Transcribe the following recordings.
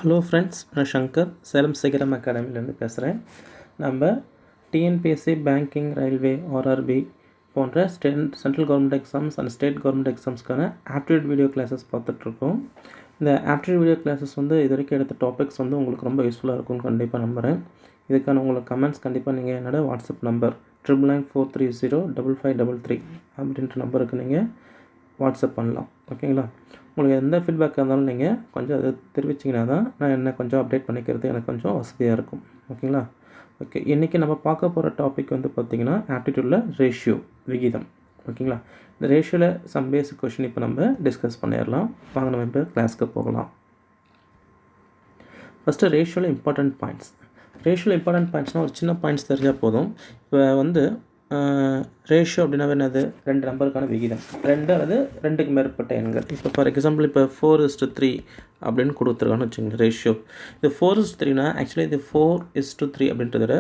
Hello friends, நான் சங்கர் சேலம் சிகரம் அகாடமிலேருந்து பேசுகிறேன். நம்ம டிஎன்பிஎஸ்சி, பேங்கிங், ரயில்வே, ஆர்ஆர்பி போன்ற central government exams and state government எக்ஸாம்ஸ்க்கான ஆப்டிடியூட் வீடியோ கிளாஸஸ் பார்த்துட்ருக்கோம். இந்த ஆப்டிடியூட் வீடியோ கிளாஸஸ் இது வரைக்கும் எடுத்த டாபிக்ஸ் உங்களுக்கு ரொம்ப யூஸ்ஃபுல்லாக இருக்கும்னு கண்டிப்பாக நம்புகிறேன். இதுக்கான உங்களுக்கு கமெண்ட்ஸ் கண்டிப்பாக நீங்கள் என்னோடய வாட்ஸ்அப் நம்பர் 9994305533 அப்படின்ற நம்பருக்கு நீங்கள் வாட்ஸ்அப் பண்ணலாம். ஓகேங்களா? உங்களுக்கு எந்த ஃபீட்பேக்காக இருந்தாலும் நீங்கள் கொஞ்சம் அதை தெரிவிச்சிங்கன்னா தான் நான் என்ன கொஞ்சம் அப்டேட் பண்ணிக்கிறது எனக்கு கொஞ்சம் வசதியாக இருக்கும். ஓகேங்களா? ஓகே, இன்றைக்கி நம்ம பார்க்க போகிற டாபிக் பார்த்திங்கன்னா ஆப்டிடியூடில் ரேஷியோ, விகிதம். ஓகேங்களா? இந்த ரேஷியோவில் சம் பேசிக் கொஷின் இப்போ நம்ம டிஸ்கஸ் பண்ணிடலாம். வாங்க நம்ம இப்போ கிளாஸ்க்கு போகலாம். ஃபஸ்ட்டு ரேஷியோவில் இம்பார்ட்டன்ட் பாயிண்ட்ஸ்னால் ஒரு சின்ன பாயிண்ட்ஸ் தெரிஞ்சால் போதும். இப்போ ரேஷியோ அப்படின்னா என்னது? ரெண்டு நம்பருக்கான விகிதம், ரெண்டு அல்லது ரெண்டுக்கு மேற்பட்ட எண்கள். இப்போ ஃபார் எக்ஸாம்பிள் இப்போ 4:3 அப்படின்னு கொடுத்துருக்கான்னு வச்சுக்கோங்க ரேஷியோ. இது 4:3னா ஆக்சுவலி இது 4:3 அப்படின்றத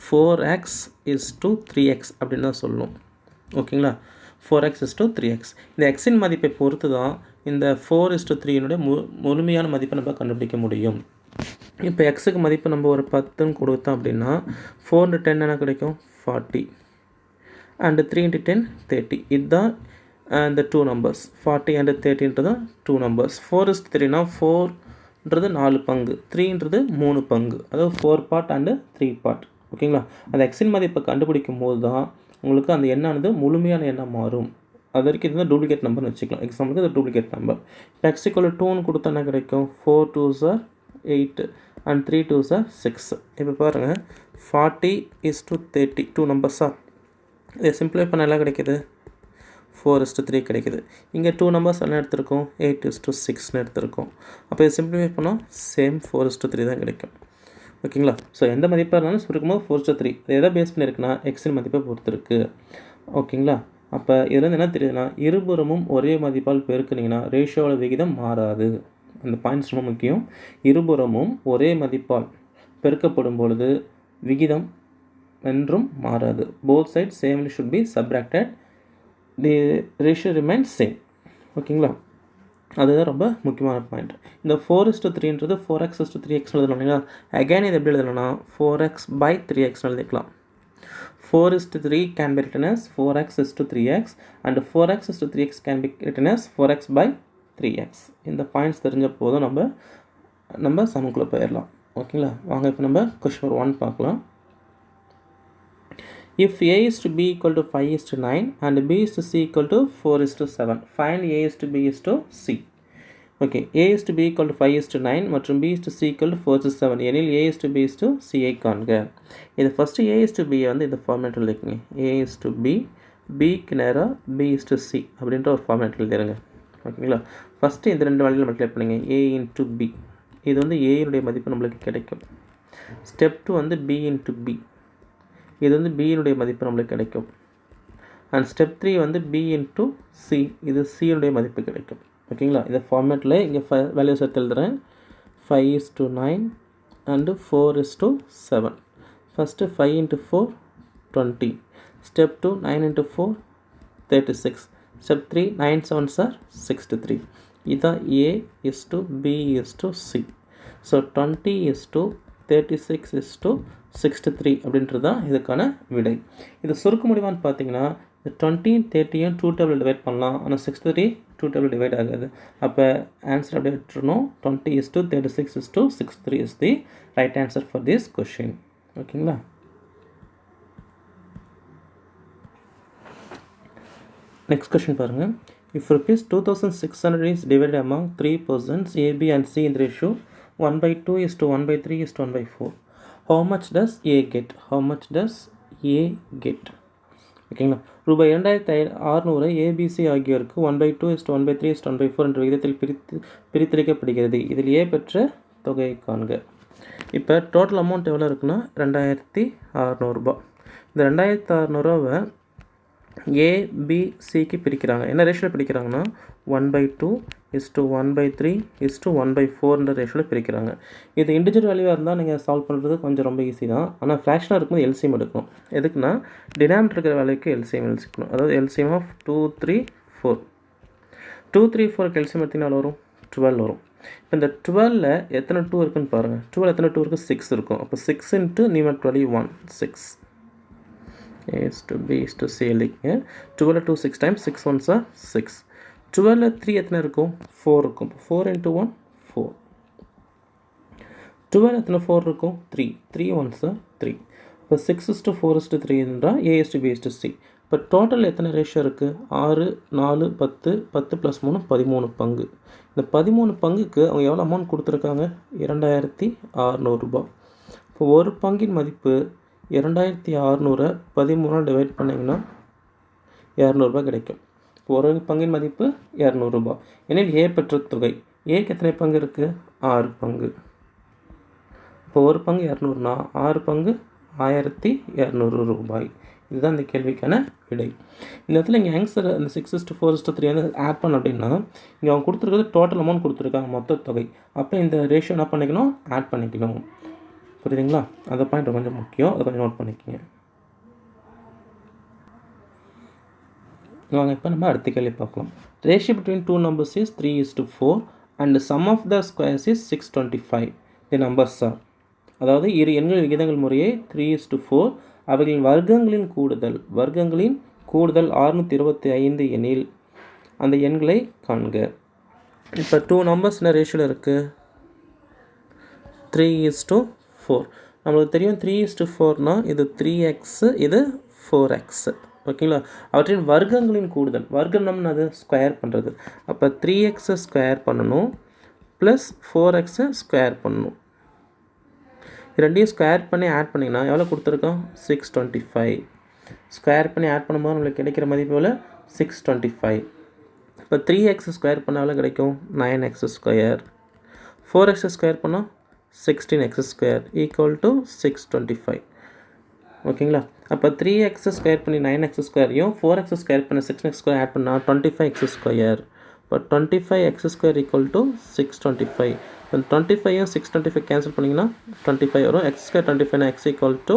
4x:3x அப்படின்னு தான் சொல்லணும். ஓகேங்களா? 4x:3x. இந்த எக்ஸின் மதிப்பை பொறுத்து தான் இந்த 4:3னுடைய முழுமையான மதிப்பை நம்ம கண்டுபிடிக்க முடியும். இப்போ எக்ஸுக்கு மதிப்பு நம்ம ஒரு 10ன்னு கொடுத்தோம் அப்படின்னா 4 × 10 என்ன கிடைக்கும்? 40 and 3 × 10 30. இதுதான் இந்த 2 numbers. 40 and 30 தான் 2 numbers. 4:3னா 4ன்றது 4 பங்கு, 3ன்றது 3 பங்கு, அதாவது 4 part and 3 part. ஓகேங்களா? அந்த எக்ஸின் மதிப்பை கண்டுபிடிக்கும் போது தான் உங்களுக்கு அந்த எண்ணானது முழுமையான எண்ணம் மாறும். அது வரைக்கும் இதுதான் டூப்ளிகேட் நம்பர்னு வச்சுக்கலாம். எக்ஸாம்பிளுக்கு இது டூப்ளிகேட் நம்பர். இப்போ x = 2ன்னு கொடுத்தா என்ன கிடைக்கும்? 4 2s are 8 and 3 2s are 6. இப்போ பாருங்கள், 40:30 2 நம்பர்ஸா? இதை சிம்பிளை பண்ண எல்லாம் கிடைக்கிது? 4:3 கிடைக்கிது. இங்கே 2 நம்பர்ஸ் என்ன எடுத்திருக்கோம்? 8:6ன்னு எடுத்திருக்கோம். அப்போ இதை சிம்பிளிஃபை பண்ணால் சேம் 4:3 தான் கிடைக்கும். ஓகேங்களா? ஸோ எந்த மதிப்பாக இருந்தாலும் சுருக்கும்போது 4:3. இது எதை பேஸ் பண்ணியிருக்குன்னா எக்ஸின் மதிப்பை பொறுத்து இருக்குது. ஓகேங்களா? அப்போ இதுலேருந்து என்ன தெரியுதுன்னா, இருபுறமும் ஒரே மதிப்பால் பெருக்குனிங்கன்னா ரேஷியோவோட விகிதம் மாறாது. அந்த பாயிண்ட்ஸ் ரொம்ப முக்கியம். இருபுறமும் ஒரே மதிப்பால் பெருக்கப்படும் பொழுது விகிதம் என்றும் மாறாது. Both sides same should be subtracted. The ratio remains same. ஓகேங்களா? அதுதான் ரொம்ப முக்கியமான பாயிண்ட். இந்த 4:3ன்றது 4x:3x எழுதணும்னா அகைன் இது எப்படி எழுதணும்னா 4x/3x எழுதிக்கலாம். 4:3 can be written as 4x:3x and 4x:3x can be written as 4x/3x. இந்த பாயிண்ட்ஸ் தெரிஞ்ச போதும் நம்ம சம்முக்குள்ளே போயிடலாம். ஓகேங்களா? வாங்க இப்போ நம்ம கொஸ்டின் நம்பர் 1 பார்க்கலாம். If a is to b equal to 5:9 and b is to c equal to 4:7, find a is to b is to c. Okay, a is to b equal to 5:9 மற்றும் b is to c equal to 4:7 எனில் a is to b is to c ஐ காண்க. இது first a is to b இந்த format எழுதிக்கங்க. a is to b, bக்கு நேராக b is to c அப்படின்ற ஒரு ஃபார்மேட் எழுதிடுங்க. ஓகேங்களா? ஃபஸ்ட்டு இந்த ரெண்டு வேலையில் மல்டிப்ளை பண்ணுங்க. a into b, இது a மதிப்பு நம்மளுக்கு கிடைக்கும். ஸ்டெப் 2 b into b, இது b மதிப்பு நம்மளுக்கு கிடைக்கும். And step 3 b into c, இது c மதிப்பு கிடைக்கும். ஓகேங்களா? இந்த ஃபார்மேட்டில் இங்கே வேல்யூஸ் எடுத்து எழுதுகிறேன். 5:9 and 4:7. First 5 into 4 20. Step 2 9 into 4 36. Step 3 9 7s are 63. இதுதான் a is to b is to c. So 20:36:63 அப்படின்றது தான் இதுக்கான விடை. இது சுருக்க முடியுமான்னு பார்த்தீங்கன்னா இந்த 20 30யும் 2 டேபிள் டிவைட் பண்ணலாம். ஆனால் 63 2 டேபிள் டிவைட் ஆகாது. அப்போ ஆன்சர் அப்படியே விட்டுருணும். 20:36:63 is the right answer for this question. ஓகேங்களா? நெக்ஸ்ட் கொஷின் பாருங்கள். If ₹2,600 is divided among 3 persons A, B and C in the ratio 1/2:1/3:1/4, how much does A get? ஓகேங்களா? ரூபாய் 2600 ABC ஆகியோருக்கு 1/2:1/3:1/4 என்ற விகிதத்தில் பிரித்தளிக்கப்படுகிறது. இதில் A பெற்ற தொகையை காண்க. இப்போ டோட்டல் அமௌண்ட் எவ்வளோ இருக்குன்னா 2600 ரூபா. இந்த 2600 ABCக்கு பிரிக்கிறாங்க. என்ன ரேஷியோவில் பிரிக்கிறாங்கன்னா 1/2:1/3:1/4 ரேஷியோவில் பிரிக்கிறாங்க. இது இண்டிவிஜுவல் வேல்யூவாக இருந்தால் நீங்கள் சால்வ் பண்ணுறது கொஞ்சம் ரொம்ப ஈஸி தான். ஆனால் ஃப்ராக்ஷனாக இருக்கும்போது எல்சிஎம் எடுக்கணும். எதுக்குன்னா டினாமினேட்டர் இருக்கிற வேல்யூக்கு எல்சிஎம் எடுக்கணும். அதாவது எல்சிஎம் ஆஃப் 2 3 4 2 3 4க்கு எல்சிஎம் எடுத்திங்கன்னா வரும் 12 வரும். இப்போ இந்த 12ல் எத்தனை 2 இருக்குன்னு பாருங்கள். 12 எத்தனை 2 இருக்குது? 6 இருக்கும். அப்போ 6 into numerator 1 6 A is to B is to C எழுதிங்க. 12 2 6 times 6 1s are 6. 12ல் 3 எத்தனை இருக்கும்? 4 இருக்கும். 4 into 1 4. 12 எத்தனை 4 இருக்கும்? 3 3 1s are 3. இப்போ 6 is to 4 is to 3 என்றால் A is to B is to C. இப்போ டோட்டல் எத்தனை ரேஷியோ இருக்குது? 6 4 10 10 + 3 13 பங்கு. இந்த 13 பங்குக்கு அவங்க எவ்வளோ அமௌண்ட் கொடுத்துருக்காங்க? 2600 ரூபாய். இப்போ ஒரு பங்கின் மதிப்பு 2600 13 டிவைட் பண்ணிங்கன்னா 200 ரூபாய் கிடைக்கும். இப்போ ஒரு பங்கின் மதிப்பு 200 ரூபாய். எனில் ஏ பெற்ற தொகை. ஏக்கு எத்தனை பங்கு இருக்குது? 6 பங்கு. இப்போ ஒரு பங்கு 200னா 6 பங்கு 1200 ரூபாய். இதுதான் இந்த கேள்விக்கான விடை. இந்த இடத்துல இங்கே ஆன்சர் அந்த 6:4:3 வந்து ஆட் பண்ண அப்படின்னா இங்கே அவங்க கொடுத்துருக்கிறது டோட்டல் அமௌண்ட் கொடுத்துருக்காங்க, மொத்த தொகை. அப்போ இந்த ரேஷியோ என்ன பண்ணிக்கணும்? ஆட் பண்ணிக்கணும். புரியுதுங்களா? அந்த பாயிண்ட் கொஞ்சம் முக்கியம், அதை கொஞ்சம் நோட் பண்ணிக்கோங்க. வாங்க இப்போ நம்ம அடுத்த கேள்வி பார்க்கலாம். Ratio between two numbers is 3:4 and sum of the squares is 625. The numbers are, அதாவது இரு எண்கள் விகிதங்கள் முறையே 3:4, அவைகளின் வர்க்கங்களின் கூடுதல் 625 எனில் அந்த எண்களை காண்க. இப்போ டூ நம்பர்ஸ் என்ன ரேஷியோவில் இருக்குது? 3:4. நம்மளுக்கு தெரியும் 3:4னா இது 3x, இது 4x. ஓகேங்களா? அவற்றின் வர்க்கங்களின் கூடுதல், வர்க்கம் அது ஸ்கொயர் பண்ணுறது. அப்போ 3x ஸ்கொயர் பண்ணணும் ப்ளஸ் 4x ஸ்கொயர் பண்ணணும். ரெண்டையும் ஸ்கொயர் பண்ணி ஆட் பண்ணிங்கன்னா எவ்வளோ கொடுத்துருக்கோம்? 625. ஸ்கொயர் பண்ணி ஆட் பண்ணும்போது நம்மளுக்கு கிடைக்கிற மதிப்பு எவ்வளோ? 625. இப்போ 3x ஸ்கொயர் பண்ணால் எவ்வளோ கிடைக்கும்? 9x square. 4x ஸ்கொயர் பண்ணால் 16x ஸ்கொயர் ஈக்குவல் டு 625. ஓகேங்களா? அப்போ 3x ஸ்கொயர் பண்ணி 9x ஸ்கொயரையும் 4x ஸ்கொயர் பண்ணி 16x ஸ்கொயர் ஆட் பண்ணால் 25x ஸ்கொயர். இப்போ 25x ஸ்கொயர் ஈக்குவல் டு 625. இப்போ 25யும் 625 கேன்சல் பண்ணிங்கன்னா 25 வரும். x ஸ்கொயர் 25னா x ஈக்குவல் டு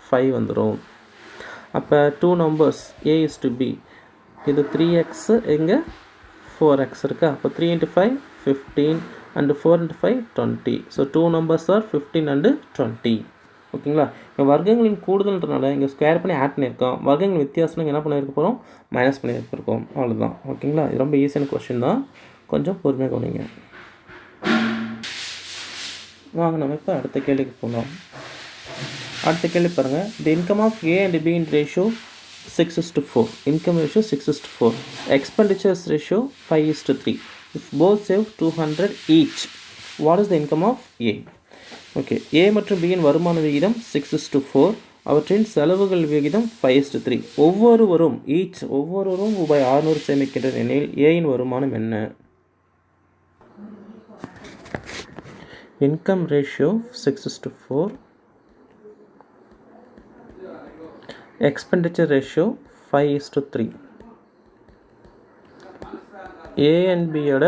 5 வந்துடும். அப்போ two numbers A is to B, இது 3x, இங்கே 4x இருக்கா? அப்போ 3 × 5 15 and 4 × 5 20. So two numbers are 15 and 20. ஓகேங்களா? இப்போ வர்க்கங்களின் கூடுதல்ன்றனால இங்கே ஸ்கொயர் பண்ணி ஆட் பண்ணியிருக்கோம். வர்க்கங்கள் வித்தியாசம் என்ன பண்ணியிருக்க போகிறோம்? மைனஸ் பண்ணியிருக்கோம். அவ்வளோதான். ஓகேங்களா? இது ரொம்ப ஈஸியான கொஸ்டின் தான், கொஞ்சம் பொறுமையாக கவனிங்க. வாங்க நம்ம இப்போ அடுத்த கேள்விக்கு போகலாம். அடுத்த கேள்வி பாருங்கள். The income of A and B in ratio 6:4. Income ratio 6:4. Expenditures ratio 5:3. If both save 200 each, what is the income of A? Okay, A மற்றும் B இன் வருமான விகிதம் 6:4, அவற்றின் செலவுகள் விகிதம் 5:3. ஒவ்வொருவரும் ரூபாய் 600 சேமிக்கின்றனர் எனில் A இன் வருமானம் என்ன? Income ratio 6:4, expenditure ratio 5:3. A and B யோட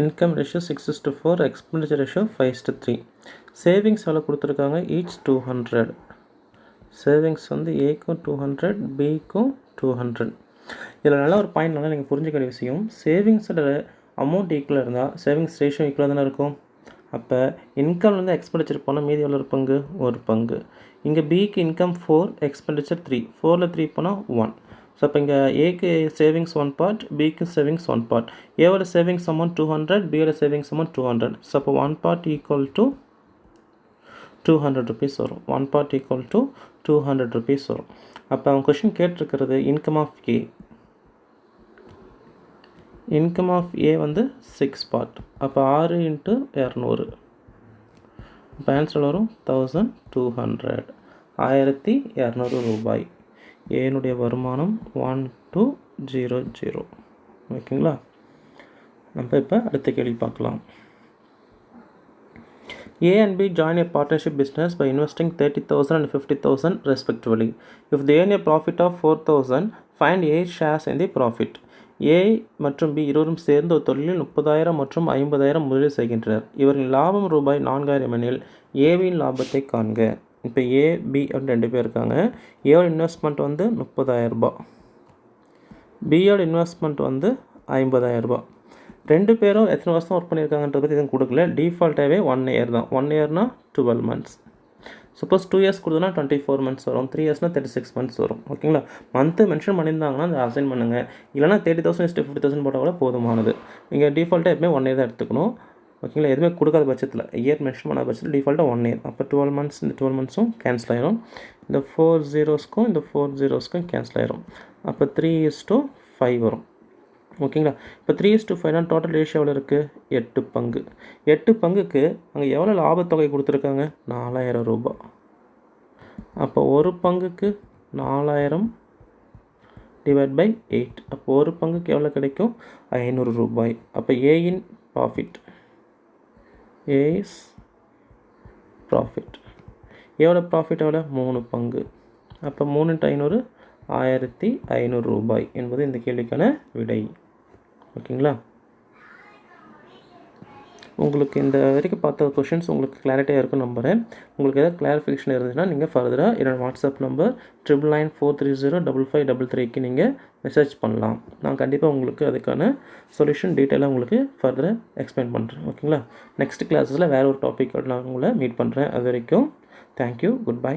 income ratio 6:4, expenditure ratio 5:3. Savings எவ்வளோ கொடுத்துருக்காங்க? ஈச் 200. சேவிங்ஸ் வந்து ஏக்கும் 200, பிக்கும் 200. இதில் நல்ல ஒரு பாயிண்ட் நல்லா நீங்கள் புரிஞ்சுக்கிற விஷயம், சேவிங்ஸோட அமௌண்ட் ஈக்குவலாக இருந்தால் சேவிங்ஸ் ரேஷியோ ஈக்குவலாக தானே இருக்கும். அப்போ இன்கம்லேருந்து எக்ஸ்பெண்டிச்சர் போனால் மீதி எவ்வளோ ஒரு பங்கு? ஒரு பங்கு. இங்கே பிக்கு இன்கம் 4, எக்ஸ்பெண்டிச்சர் 3. 4ல் 3 போனால் 1. ஸோ அப்போ இங்கே ஏக்கு சேவிங்ஸ் 1 பார்ட், பிக்கு சேவிங்ஸ் 1 பார்ட். ஏவோட சேவிங்ஸ் அமௌண்ட் 200, பியோட சேவிங்ஸ் அமௌண்ட் 200. ஸோ அப்போ 1 பார்ட் ஈக்குவல் டு 200 ருபீஸ் வரும். 1 பார்ட் ஈக்குவல் டு 200 ருபீஸ் வரும். அப்போ அவங்க கொஷின் கேட்டிருக்கிறது income of A. Income of A வந்து 6 பார்ட். அப்போ 6 × 200. இப்போ ஆன்சர் வரும் 1200. 1200 ரூபாய். ஏனுடைய வருமானம் 1200. ஓகேங்களா? நம்ம இப்போ அடுத்த கேள்வி பார்க்கலாம். A and B join a partnership business by investing 30,000 and 50,000 respectively. If they earn a profit of 4,000, find A shares in the profit. A மற்றும் B இருவரும் சேர்ந்து ஒரு தொழிலில் 30,000 மற்றும் 50,000 முதலீடு செய்கின்றனர். இவரின் லாபம் ரூபாய் 4,000 எனில் ஏவின் லாபத்தை காண்க. இப்போ A, B அப்படின்னு 2 பேர் இருக்காங்க. ஏவோட இன்வெஸ்ட்மெண்ட் வந்து 30,000 ரூபாய், பியோட இன்வெஸ்ட்மெண்ட் வந்து 50,000 ரூபா. 2 பேரும் எத்தனை வருஷம் ஒர்க் பண்ணியிருக்காங்கன்றத பற்றி எதுவும் கொடுக்கல. டிஃபால்ட்டாகவே 1 இயர் தான். 1 இயர்னா 12 months. சப்போஸ் 2 இயர்ஸ் கொடுத்தோன்னா 24 months வரும். 3 இயர்ஸ்னால் 36 months வரும். ஓகேங்களா? மந்த்து மென்ஷன் பண்ணியிருந்தாங்கன்னா அதை அசைன் பண்ணுங்கள். இல்லைனா 30,000 50,000 போட்டால் கூட போதுமானது. நீங்கள் டிஃபால்ட்டாக எப்பவுமே 1 இயர் தான் எடுத்துக்கணும். ஓகேங்களா? எதுவுமே கொடுக்காத பட்சத்தில் இயர் மென்ஷன் பண்ணாத பட்சத்தில் டிஃபால்ட்டாக 1 இயர். அப்போ 12 months, இந்த 12 monthsம் கேன்சல் ஆயிரும். இந்த 4 zeros இந்த 4 zeros கேன்சல் ஆயிரும். அப்போ 3:5 வரும். ஓகேங்களா? இப்போ 3:5னா டோட்டல் ரேஷியோ எவ்வளோ இருக்குது? 8 பங்கு. 8 பங்குக்கு அங்கே எவ்வளோ லாபத்தொகை கொடுத்துருக்காங்க? 4,000 ரூபா. அப்போ ஒரு பங்குக்கு 4,000 டிவைட் பை 8. அப்போ ஒரு பங்குக்கு எவ்வளோ கிடைக்கும்? 500 ரூபாய். அப்போ ஏயின் ப்ராஃபிட், ஏ இஸ் ப்ராஃபிட். எவ்வளோ ப்ராஃபிட்? எவ்வளோ? 3 பங்கு. அப்போ 3 × 500 1,500 ரூபாய் என்பது இந்த கேள்விக்கான விடை. ஓகேங்களா? உங்களுக்கு இந்த வரைக்கும் பார்த்த கொஷின்ஸ் உங்களுக்கு கிளாரிட்டியாக இருக்குன்னு நம்புகிறேன். உங்களுக்கு எதாவது கிளாரிஃபிகேஷன் இருந்துச்சுன்னா நீங்கள் ஃபர்தராக என்னோடய வாட்ஸ்அப் நம்பர் 9994305533க்கு நீங்கள் மெசேஜ் பண்ணலாம். நான் கண்டிப்பாக உங்களுக்கு அதுக்கான சொல்யூஷன் டீட்டெயிலாக உங்களுக்கு ஃபர்தராக எக்ஸ்பிளைன் பண்ணுறேன். ஓகேங்களா? நெக்ஸ்ட் கிளாஸஸில் வேறு ஒரு டாப்பிக்கோட நான் உங்களை மீட் பண்ணுறேன். அது வரைக்கும் தேங்க்யூ. Good bye.